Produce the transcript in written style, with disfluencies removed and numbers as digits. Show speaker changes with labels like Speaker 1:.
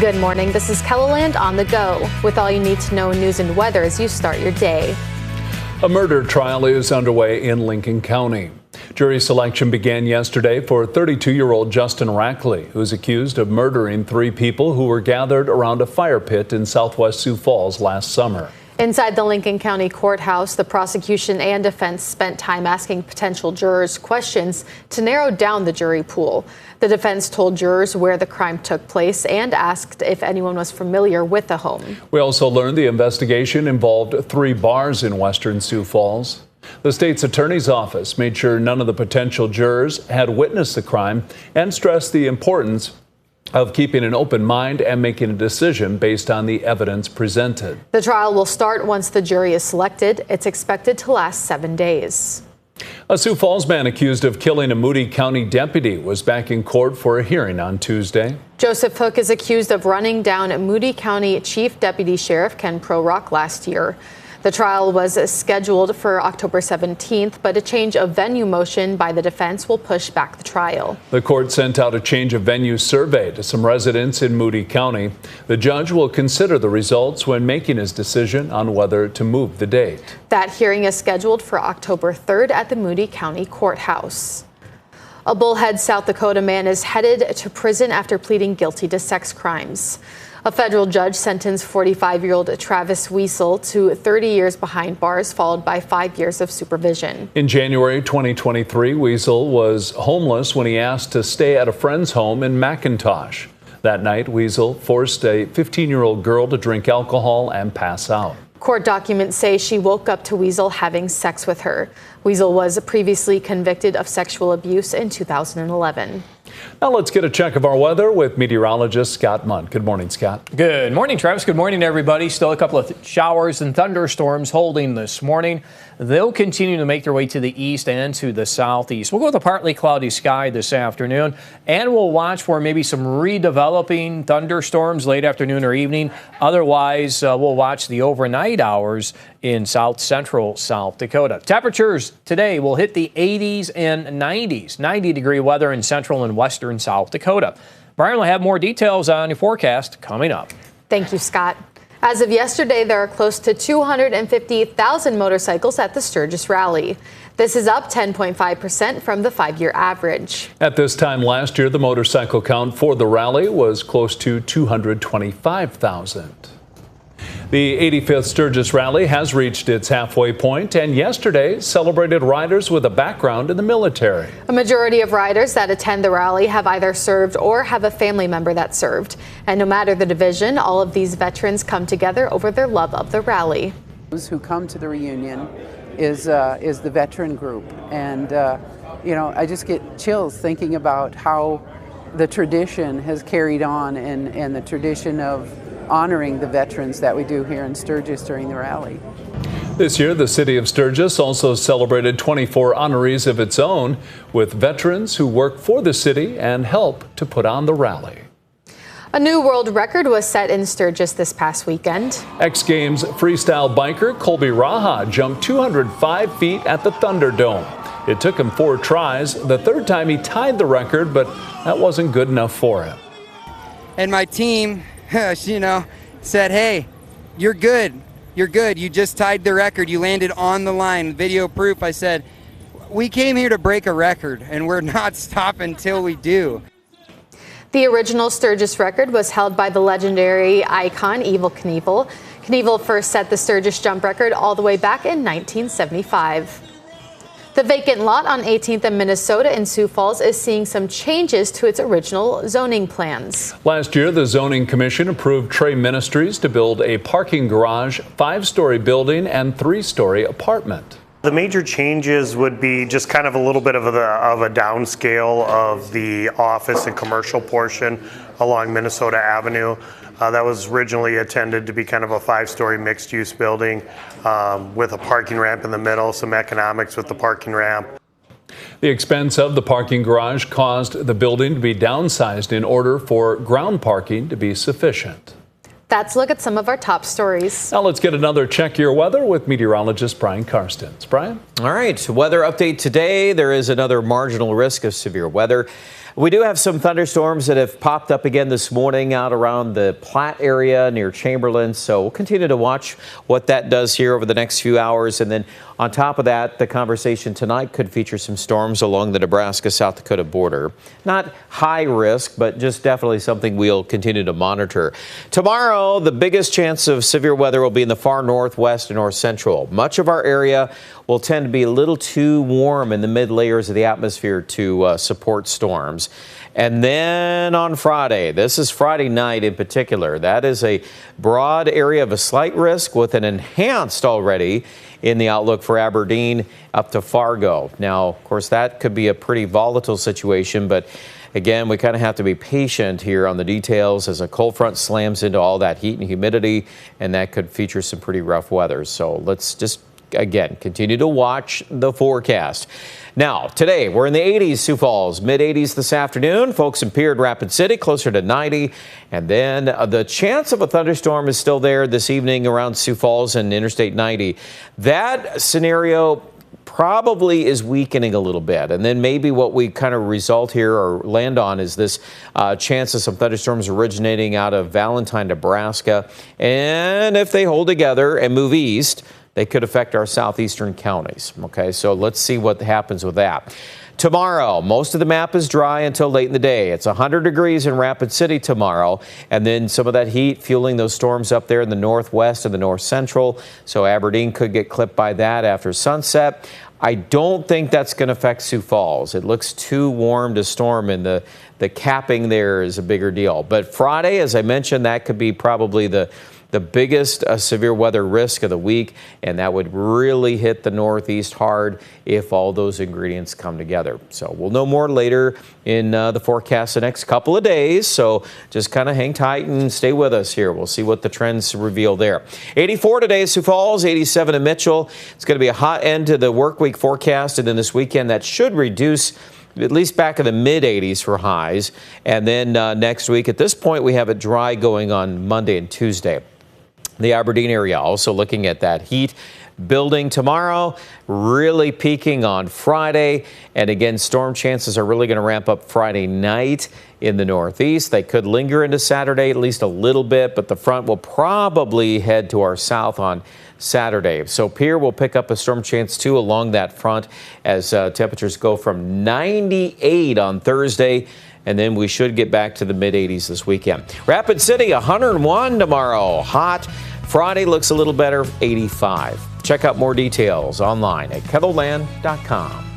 Speaker 1: Good morning. This is Kellaland on the go with all you need to know in news and weather as you start your day.
Speaker 2: A murder trial is underway in Lincoln County. Jury selection began yesterday for 32-year-old Justin Rackley, who is accused of murdering 3 people who were gathered around a fire pit in southwest Sioux Falls last summer.
Speaker 1: Inside the Lincoln County Courthouse, the prosecution and defense spent time asking potential jurors questions to narrow down the jury pool. The defense told jurors where the crime took place and asked if anyone was familiar with the home.
Speaker 2: We also learned the investigation involved 3 bars in western Sioux Falls. The state's attorney's office made sure none of the potential jurors had witnessed the crime and stressed the importance of keeping an open mind and making a decision based on the evidence presented.
Speaker 1: The trial will start once the jury is selected. It's expected to last 7 days.
Speaker 2: A Sioux Falls man accused of killing a Moody County deputy was back in court for a hearing on Tuesday.
Speaker 1: Joseph Hook is accused of running down Moody County Chief Deputy Sheriff Ken Prorock last year. The trial was scheduled for October 17th, but a change of venue motion by the defense will push back the trial.
Speaker 2: The court sent out a change of venue survey to some residents in Moody County. The judge will consider the results when making his decision on whether to move the date.
Speaker 1: That hearing is scheduled for October 3rd at the Moody County Courthouse. A Bullhead, South Dakota man is headed to prison after pleading guilty to sex crimes. A federal judge sentenced 45-year-old Travis Weasel to 30 years behind bars, followed by 5 years of supervision.
Speaker 2: In January 2023, Weasel was homeless when he asked to stay at a friend's home in McIntosh. That night, Weasel forced a 15-year-old girl to drink alcohol and pass out.
Speaker 1: Court documents say she woke up to Weasel having sex with her. Weasel was previously convicted of sexual abuse in 2011.
Speaker 2: Now let's get a check of our weather with meteorologist Scott Mundt. Good morning, Scott.
Speaker 3: Good morning, Travis. Good morning, everybody. Still a couple of showers and thunderstorms holding this morning. They'll continue to make their way to the east and to the southeast. We'll go with a partly cloudy sky this afternoon, and we'll watch for maybe some redeveloping thunderstorms late afternoon or evening. Otherwise, we'll watch the overnight hours in south central South Dakota. Temperatures today will hit the 80s and 90s, 90-degree weather in central and western South Dakota. Brian will have more details on your forecast coming up.
Speaker 1: Thank you, Scott. As of yesterday, there are close to 250,000 motorcycles at the Sturgis Rally. This is up 10.5% from the 5-year average.
Speaker 2: At this time last year, the motorcycle count for the rally was close to 225,000. The 85th Sturgis Rally has reached its halfway point and yesterday celebrated riders with a background in the military.
Speaker 1: A majority of riders that attend the rally have either served or have a family member that served. And no matter the division, all of these veterans come together over their love of the rally.
Speaker 4: Those who come to the reunion is the veteran group. And, I just get chills thinking about how the tradition has carried on and the tradition of honoring the veterans that we do here in Sturgis during the rally.
Speaker 2: This year, the city of Sturgis also celebrated 24 honorees of its own with veterans who work for the city and help to put on the rally.
Speaker 1: A new world record was set in Sturgis this past weekend.
Speaker 2: X Games freestyle biker Colby Raha jumped 205 feet at the Thunderdome. It took him 4 tries. The 3rd time he tied the record, but that wasn't good enough for him.
Speaker 5: And my team, said, hey, you're good. You're good. You just tied the record. You landed on the line. Video proof. I said, we came here to break a record, and we're not stopping till we do.
Speaker 1: The original Sturgis record was held by the legendary icon Evel Knievel. Knievel first set the Sturgis jump record all the way back in 1975. The vacant lot on 18th and Minnesota in Sioux Falls is seeing some changes to its original zoning plans.
Speaker 2: Last year, the Zoning Commission approved Trey Ministries to build a parking garage, 5-story building, and 3-story apartment.
Speaker 6: The major changes would be just kind of a little bit of a downscale of the office and commercial portion along Minnesota Avenue. That was originally intended to be kind of a 5-story mixed-use building with a parking ramp in the middle, some economics with the parking ramp.
Speaker 2: The expense of the parking garage caused the building to be downsized in order for ground parking to be sufficient.
Speaker 1: That's a look at some of our top stories.
Speaker 2: Now let's get another check your weather with meteorologist Brian Karstens. Brian?
Speaker 7: All right, weather update today. There is another marginal risk of severe weather. We do have some thunderstorms that have popped up again this morning out around the Platte area near Chamberlain. So we'll continue to watch what that does here over the next few hours. And then on top of that, the conversation tonight could feature some storms along the Nebraska-South Dakota border. Not high risk, but just definitely something we'll continue to monitor. Tomorrow, the biggest chance of severe weather will be in the far northwest and north central. Much of our area will tend to be a little too warm in the mid layers of the atmosphere to support storms. And then on Friday, this is Friday night in particular, that is a broad area of a slight risk with an enhanced already in the outlook for Aberdeen up to Fargo. Now, of course, that could be a pretty volatile situation, but again, we kind of have to be patient here on the details as a cold front slams into all that heat and humidity, and that could feature some pretty rough weather. So let's just, again, continue to watch the forecast. Now, today, we're in the 80s, Sioux Falls, mid-80s this afternoon. Folks in Pier, Rapid City, closer to 90. And then the chance of a thunderstorm is still there this evening around Sioux Falls and Interstate 90. That scenario probably is weakening a little bit. And then maybe what we kind of result here or land on is this chance of some thunderstorms originating out of Valentine, Nebraska. And if they hold together and move east, they could affect our southeastern counties. Okay, so let's see what happens with that. Tomorrow, most of the map is dry until late in the day. It's 100 degrees in Rapid City tomorrow, and then some of that heat fueling those storms up there in the northwest and the north central. So Aberdeen could get clipped by that after sunset. I don't think that's going to affect Sioux Falls. It looks too warm to storm, and the capping there is a bigger deal. But Friday, as I mentioned, that could be probably the biggest severe weather risk of the week, and that would really hit the Northeast hard if all those ingredients come together. So we'll know more later in the forecast the next couple of days, so just kind of hang tight and stay with us here. We'll see what the trends reveal there. 84 today, Sioux Falls, 87 in Mitchell. It's going to be a hot end to the work week forecast, and then this weekend that should reduce at least back in the mid-80s for highs. And then next week, at this point, we have it dry going on Monday and Tuesday. The Aberdeen area also looking at that heat building tomorrow, really peaking on Friday. And again, storm chances are really going to ramp up Friday night in the Northeast. They could linger into Saturday at least a little bit, but the front will probably head to our south on Saturday. So Pier will pick up a storm chance too along that front as temperatures go from 98 on Thursday. And then we should get back to the mid-80s this weekend. Rapid City, 101 tomorrow. Hot. Friday looks a little better, 85. Check out more details online at kettleland.com.